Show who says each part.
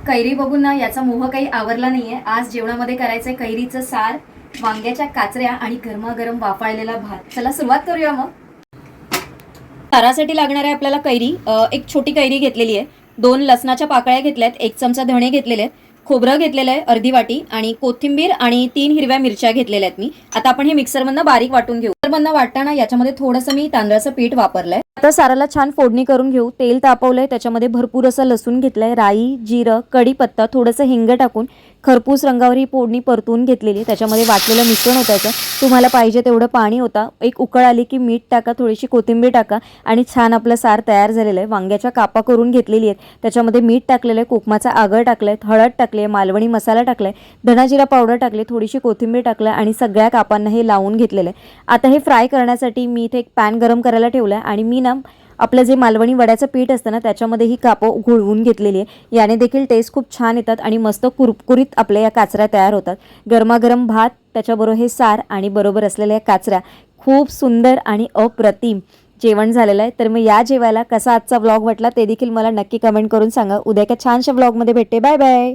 Speaker 1: कैरी बघून ना याचा मोह काही आवरला नाहीये। आज जेवणामध्ये करायचंय कैरीचं सार, वांग्याच्या काचऱ्या आणि गरमागरम वाफाळलेला भात। चला सुरुवात करूया मग। सारासाठी लागणार आहे आपल्याला कैरी। एक छोटी कैरी घेतलेली आहे, 2 लसणाच्या पाकळ्या घेतल्यात, 1 चमचा धणे घेतलेले आहेत, खोबरं घेतलेलं आहे अर्धी वाटी आणि कोथिंबीर आणि 3 हिरव्या मिरच्या घेतलेल्या आहेत मी। आता आपण हे मिक्सरमधनं बारीक वाटून घेऊ। मिक्सरमधनं वाटताना याच्यामध्ये थोडंसं मी तांदळाचं पीठ वापरलंय। आता साराला छान फोडणी करून घेऊ। तेल तापवलंय, त्याच्यामध्ये भरपूर असं लसूण घेतलंय, राई, जिरं, कढीपत्ता, थोडंसं हिंग टाकून खरपूस रंगावर ही फोडणी परतून घेतलेली। त्याच्यामध्ये वाटलेलं मिश्रण होतायचं, तुम्हाला पाहिजे तेवढं पाणी होता। एक उकळ आली की मीठ टाका, थोडीशी कोथिंबीर टाका आणि छान आपलं सार तयार झालेलं आहे। वांग्याच्या कापा करून घेतलेली आहेत, त्याच्यामध्ये मीठ टाकलेलं आहे, कोकमाचा आगळ टाकलाय, हळद टाकले, मालवणी मसाला टाकलाय, धना जिरा पावडर टाकले, थोडीशी कोथिंबीर टाकलं आणि सगळ्या कापांना हे लावून घेतलेलं आहे। आता हे फ्राय करण्यासाठी मी इथे एक पॅन गरम करायला ठेवला आहे आणि मी ना आपलं जे मालवणी वड्याचं पीठ असतं ना त्याच्यामध्ये ही कापं घोळवून घेतलेली आहे। याने देखील टेस्ट खूप छान येतात आणि मस्त कुरकुरीत आपल्या या काचऱ्या तयार होतात। गरमागरम भात, त्याच्याबरोबर हे सार आणि बरोबर असलेल्या या काचऱ्या, खूप सुंदर आणि अप्रतिम जेवण झालेलं आहे। तर मग या जेवायला कसा आजचा व्लॉग वाटला ते देखील मला नक्की कमेंट करून सांगा। उद्या एका छानशा व्लॉगमध्ये भेटते। Bye bye.